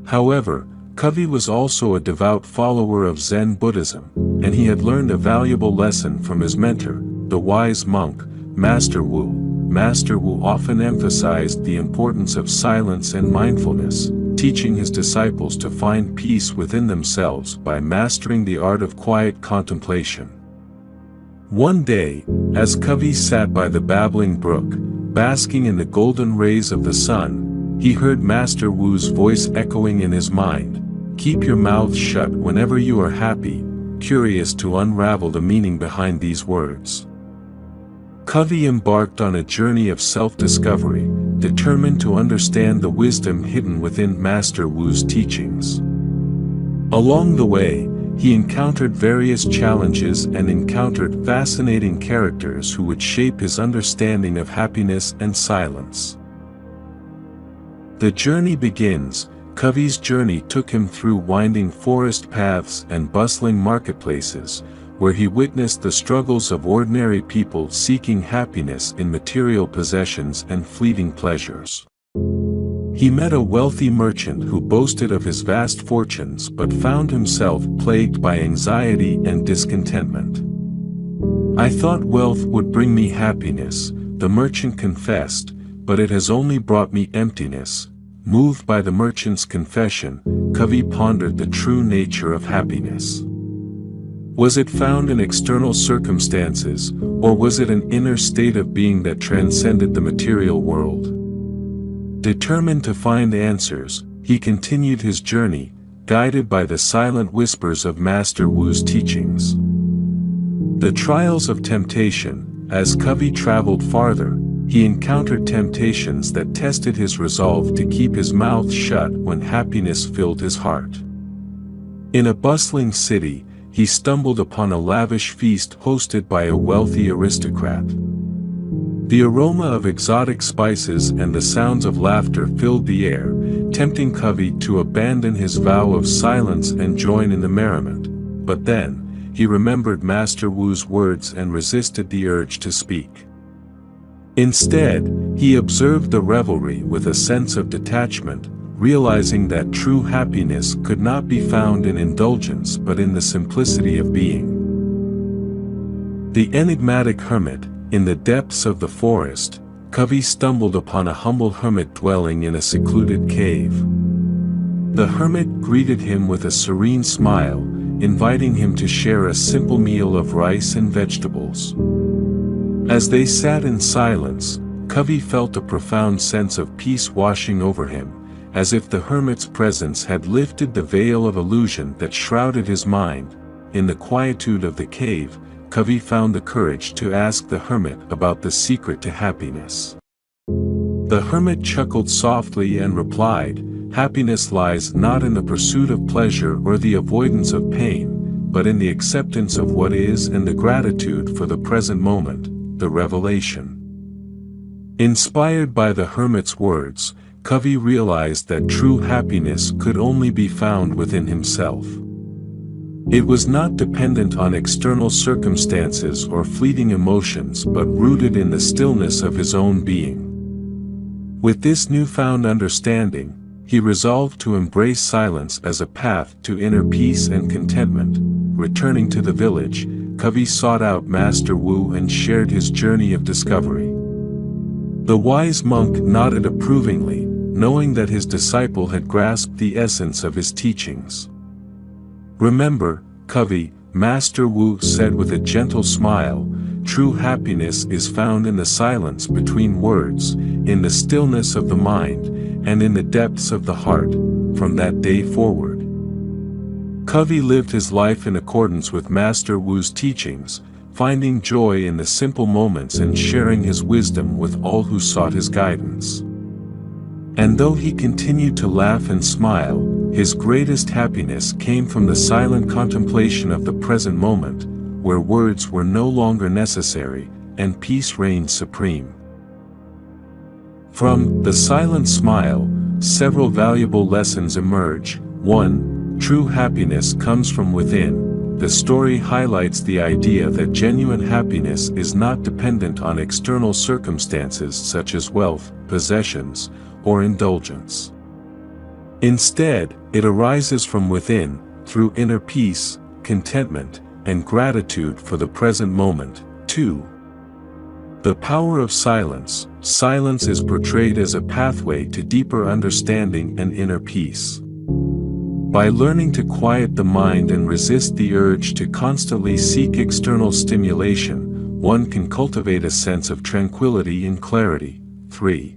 However, Kavi was also a devout follower of Zen Buddhism, and he had learned a valuable lesson from his mentor, the wise monk, Master Wu. Master Wu often emphasized the importance of silence and mindfulness, teaching his disciples to find peace within themselves by mastering the art of quiet contemplation. One day, as Kavi sat by the babbling brook, basking in the golden rays of the sun, he heard Master Wu's voice echoing in his mind, "Keep your mouth shut whenever you are happy," curious to unravel the meaning behind these words. Kavi embarked on a journey of self-discovery, determined to understand the wisdom hidden within Master Wu's teachings. Along the way, he encountered various challenges and encountered fascinating characters who would shape his understanding of happiness and silence. The journey begins. Kavi's journey took him through winding forest paths and bustling marketplaces, where he witnessed the struggles of ordinary people seeking happiness in material possessions and fleeting pleasures. He met a wealthy merchant who boasted of his vast fortunes but found himself plagued by anxiety and discontentment. "I thought wealth would bring me happiness," the merchant confessed, "but it has only brought me emptiness." Moved by the merchant's confession, Kavi pondered the true nature of happiness. Was it found in external circumstances, or was it an inner state of being that transcended the material world? Determined to find answers, he continued his journey, guided by the silent whispers of Master Wu's teachings. The trials of temptation. As Kavi traveled farther, he encountered temptations that tested his resolve to keep his mouth shut when happiness filled his heart. In a bustling city, he stumbled upon a lavish feast hosted by a wealthy aristocrat. The aroma of exotic spices and the sounds of laughter filled the air, tempting Kavi to abandon his vow of silence and join in the merriment. But then, he remembered Master Wu's words and resisted the urge to speak. Instead, he observed the revelry with a sense of detachment, realizing that true happiness could not be found in indulgence but in the simplicity of being. The enigmatic hermit. In the depths of the forest, Kavi stumbled upon a humble hermit dwelling in a secluded cave. The hermit greeted him with a serene smile, inviting him to share a simple meal of rice and vegetables. As they sat in silence, Kavi felt a profound sense of peace washing over him, as if the hermit's presence had lifted the veil of illusion that shrouded his mind. In the quietude of the cave, Kavi found the courage to ask the hermit about the secret to happiness. The hermit chuckled softly and replied, "Happiness lies not in the pursuit of pleasure or the avoidance of pain, but in the acceptance of what is and the gratitude for the present moment." The revelation. Inspired by the hermit's words, Kavi realized that true happiness could only be found within himself. It was not dependent on external circumstances or fleeting emotions but rooted in the stillness of his own being. With this newfound understanding, he resolved to embrace silence as a path to inner peace and contentment. Returning to the village, Kavi sought out Master Wu and shared his journey of discovery. The wise monk nodded approvingly, knowing that his disciple had grasped the essence of his teachings. "Remember, Kavi," Master Wu said with a gentle smile, "true happiness is found in the silence between words, in the stillness of the mind, and in the depths of the heart." From that day forward, Kavi lived his life in accordance with Master Wu's teachings, finding joy in the simple moments and sharing his wisdom with all who sought his guidance. And though he continued to laugh and smile, his greatest happiness came from the silent contemplation of the present moment, where words were no longer necessary, and peace reigned supreme. From the silent smile, several valuable lessons emerge. 1. True happiness comes from within. The story highlights the idea that genuine happiness is not dependent on external circumstances such as wealth, possessions, or indulgence. Instead, it arises from within, through inner peace, contentment, and gratitude for the present moment. 2. The power of silence. Silence is portrayed as a pathway to deeper understanding and inner peace. By learning to quiet the mind and resist the urge to constantly seek external stimulation, one can cultivate a sense of tranquility and clarity. 3.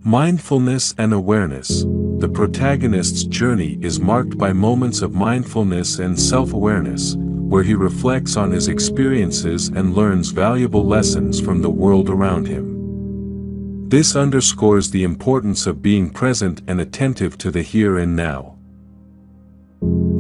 Mindfulness and awareness. The protagonist's journey is marked by moments of mindfulness and self-awareness, where he reflects on his experiences and learns valuable lessons from the world around him. This underscores the importance of being present and attentive to the here and now.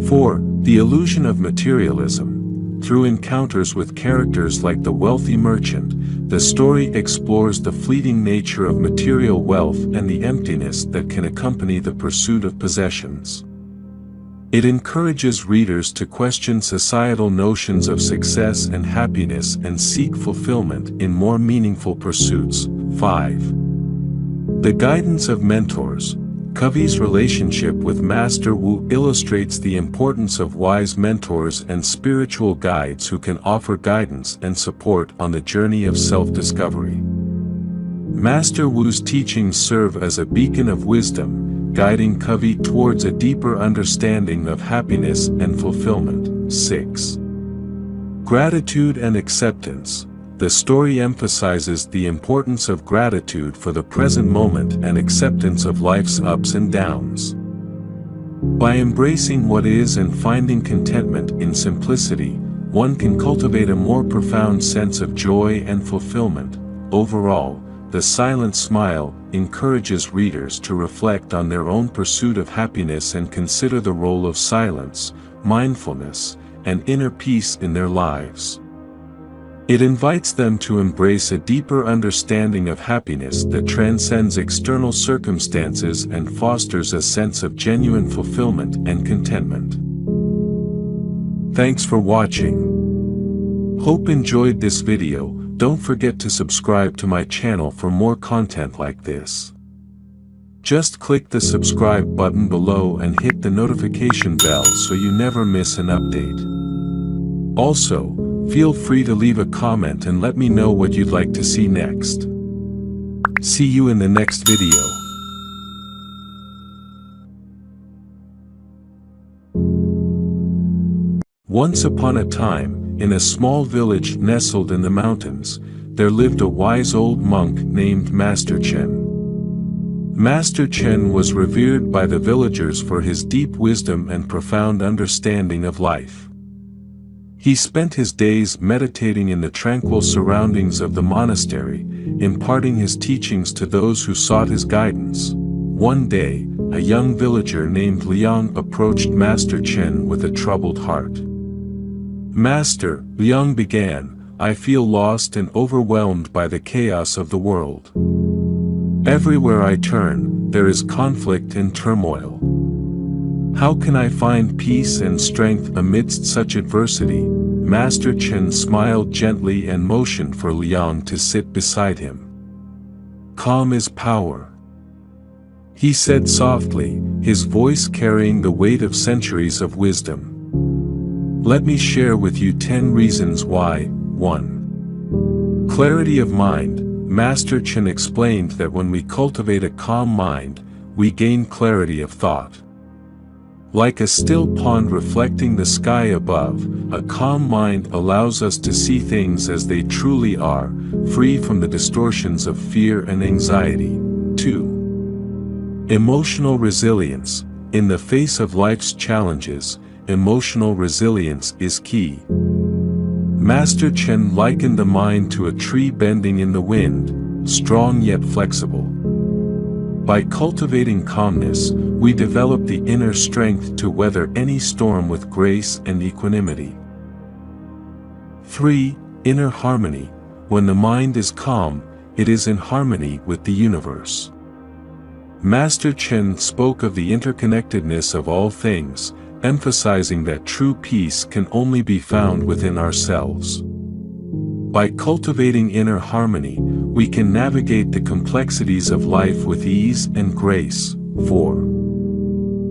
4. The illusion of materialism. Through encounters with characters like the wealthy merchant, the story explores the fleeting nature of material wealth and the emptiness that can accompany the pursuit of possessions. It encourages readers to question societal notions of success and happiness and seek fulfillment in more meaningful pursuits. 5. The guidance of mentors. Covey's relationship with Master Wu illustrates the importance of wise mentors and spiritual guides who can offer guidance and support on the journey of self-discovery. Master Wu's teachings serve as a beacon of wisdom, guiding Covey towards a deeper understanding of happiness and fulfillment. 6. Gratitude and acceptance. The story emphasizes the importance of gratitude for the present moment and acceptance of life's ups and downs. By embracing what is and finding contentment in simplicity, one can cultivate a more profound sense of joy and fulfillment. Overall, The Silent Smile encourages readers to reflect on their own pursuit of happiness and consider the role of silence, mindfulness, and inner peace in their lives. It invites them to embrace a deeper understanding of happiness that transcends external circumstances and fosters a sense of genuine fulfillment and contentment. Thanks for watching. Hope enjoyed this video. Don't forget to subscribe to my channel for more content like this. Just click the subscribe button below and hit the notification bell so you never miss an update. Also, feel free to leave a comment and let me know what you'd like to see next. See you in the next video. Once upon a time, in a small village nestled in the mountains, there lived a wise old monk named Master Chen. Master Chen was revered by the villagers for his deep wisdom and profound understanding of life. He spent his days meditating in the tranquil surroundings of the monastery, imparting his teachings to those who sought his guidance. One day, a young villager named Liang approached Master Chen with a troubled heart. "Master," Liang began, "I feel lost and overwhelmed by the chaos of the world. Everywhere I turn, there is conflict and turmoil. How can I find peace and strength amidst such adversity?" Master Chen smiled gently and motioned for Liang to sit beside him. "Calm is power," he said softly, his voice carrying the weight of centuries of wisdom. "Let me share with you 10 reasons why." 1. Clarity of mind. Master Chen explained that when we cultivate a calm mind, we gain clarity of thought. Like a still pond reflecting the sky above, a calm mind allows us to see things as they truly are, free from the distortions of fear and anxiety. 2. Emotional resilience. In the face of life's challenges, emotional resilience is key. Master Chen likened the mind to a tree bending in the wind, strong yet flexible. By cultivating calmness, we develop the inner strength to weather any storm with grace and equanimity. 3. Inner harmony. When the mind is calm, it is in harmony with the universe. Master Chen spoke of the interconnectedness of all things, emphasizing that true peace can only be found within ourselves. By cultivating inner harmony, we can navigate the complexities of life with ease and grace. 4.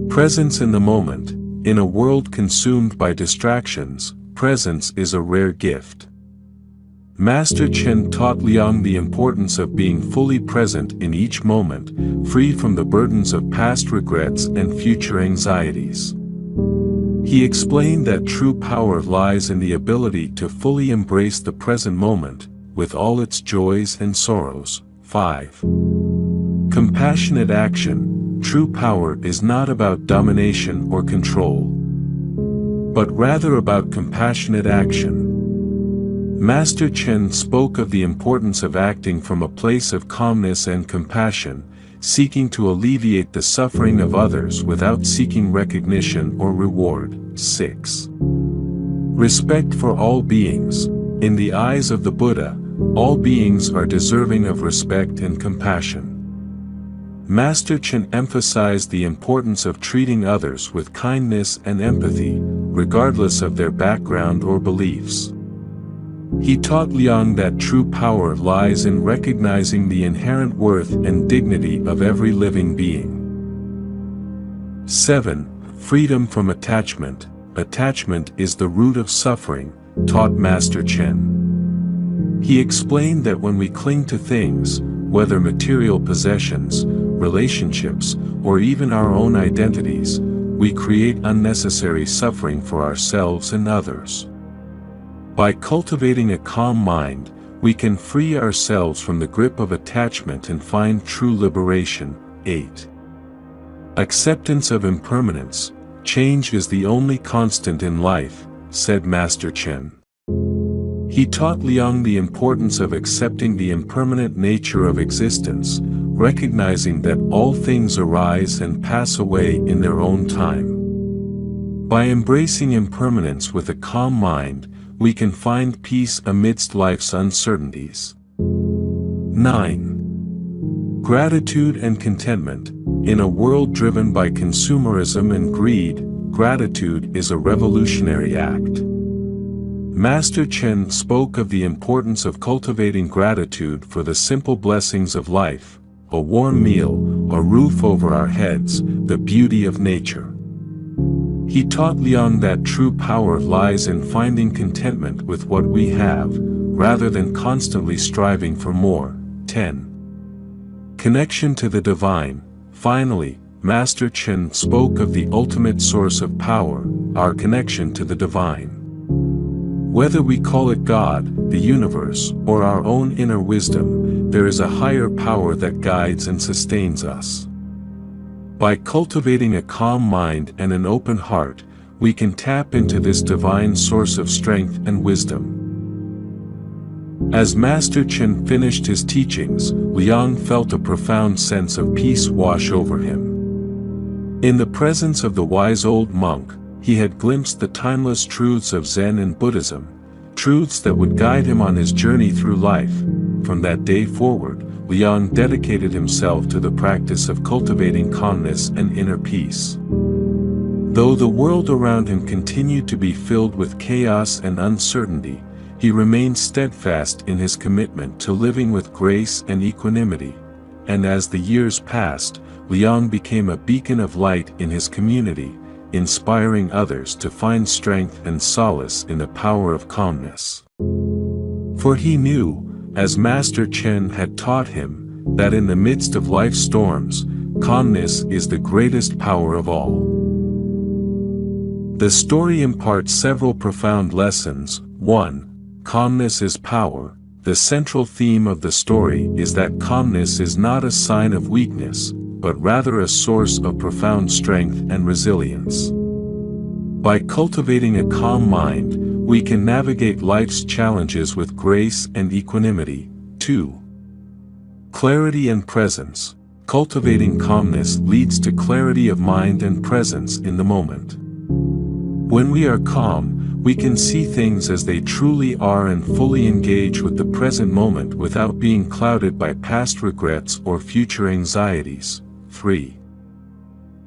Presence in the moment. In a world consumed by distractions, presence is a rare gift. Master Chen taught Liang the importance of being fully present in each moment, free from the burdens of past regrets and future anxieties. He explained that true power lies in the ability to fully embrace the present moment, with all its joys and sorrows. 5. Compassionate action. True power is not about domination or control, but rather about compassionate action. Master Chen spoke of the importance of acting from a place of calmness and compassion, seeking to alleviate the suffering of others without seeking recognition or reward. 6. Respect for all beings. In the eyes of the Buddha, all beings are deserving of respect and compassion. Master Chen emphasized the importance of treating others with kindness and empathy, regardless of their background or beliefs. He taught Liang that true power lies in recognizing the inherent worth and dignity of every living being. 7. Freedom from attachment. Attachment is the root of suffering, taught Master Chen. He explained that when we cling to things, whether material possessions, relationships, or even our own identities, we create unnecessary suffering for ourselves and others. By cultivating a calm mind, we can free ourselves from the grip of attachment and find true liberation. 8. Acceptance of impermanence. Change is the only constant in life, said Master Chen. He taught Liang the importance of accepting the impermanent nature of existence, recognizing that all things arise and pass away in their own time. By embracing impermanence with a calm mind, we can find peace amidst life's uncertainties. 9. Gratitude and contentment. In a world driven by consumerism and greed, gratitude is a revolutionary act. Master Chen spoke of the importance of cultivating gratitude for the simple blessings of life, a warm meal, a roof over our heads, the beauty of nature. He taught Liang that true power lies in finding contentment with what we have, rather than constantly striving for more. 10. Connection to the divine. Finally, Master Chen spoke of the ultimate source of power, our connection to the divine. Whether we call it God, the universe, or our own inner wisdom, there is a higher power that guides and sustains us. By cultivating a calm mind and an open heart, we can tap into this divine source of strength and wisdom. As Master Chen finished his teachings, Liang felt a profound sense of peace wash over him. In the presence of the wise old monk, he had glimpsed the timeless truths of Zen and Buddhism, truths that would guide him on his journey through life. From that day forward, Liang dedicated himself to the practice of cultivating calmness and inner peace. Though the world around him continued to be filled with chaos and uncertainty, he remained steadfast in his commitment to living with grace and equanimity, and as the years passed, Liang became a beacon of light in his community, inspiring others to find strength and solace in the power of calmness. For he knew, as Master Chen had taught him, that in the midst of life's storms, calmness is the greatest power of all. The story imparts several profound lessons. 1. Calmness is power. The central theme of the story is that calmness is not a sign of weakness, but rather a source of profound strength and resilience. By cultivating a calm mind, we can navigate life's challenges with grace and equanimity. 2. Clarity and presence. Cultivating calmness leads to clarity of mind and presence in the moment. When we are calm, we can see things as they truly are and fully engage with the present moment without being clouded by past regrets or future anxieties. 3.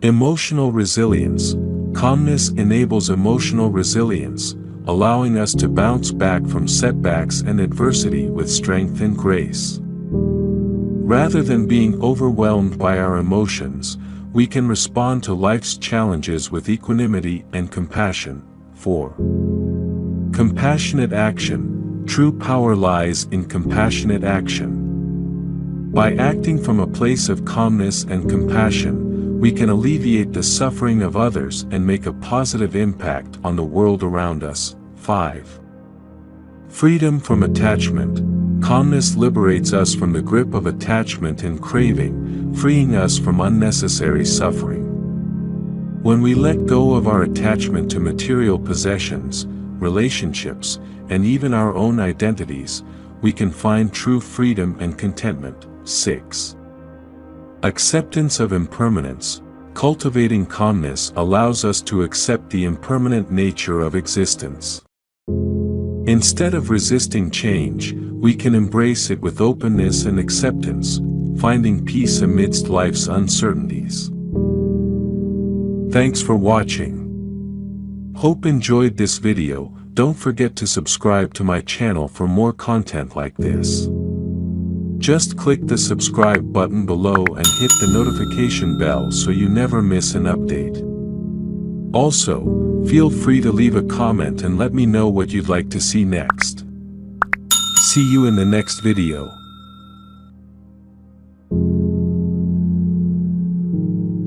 Emotional resilience. Calmness enables emotional resilience, allowing us to bounce back from setbacks and adversity with strength and grace. Rather than being overwhelmed by our emotions, we can respond to life's challenges with equanimity and compassion. 4. Compassionate action. True power lies in compassionate action. By acting from a place of calmness and compassion, we can alleviate the suffering of others and make a positive impact on the world around us. 5. Freedom from attachment. Calmness liberates us from the grip of attachment and craving, freeing us from unnecessary suffering. When we let go of our attachment to material possessions, relationships, and even our own identities, we can find true freedom and contentment. 6. Acceptance of impermanence. Cultivating calmness allows us to accept the impermanent nature of existence. Instead of resisting change, we can embrace it with openness and acceptance, finding peace amidst life's uncertainties. Thanks for watching. Hope enjoyed this video. Don't forget to subscribe to my channel for more content like this. Just click the subscribe button below and hit the notification bell so you never miss an update. Also, feel free to leave a comment and let me know what you'd like to see next. See you in the next video.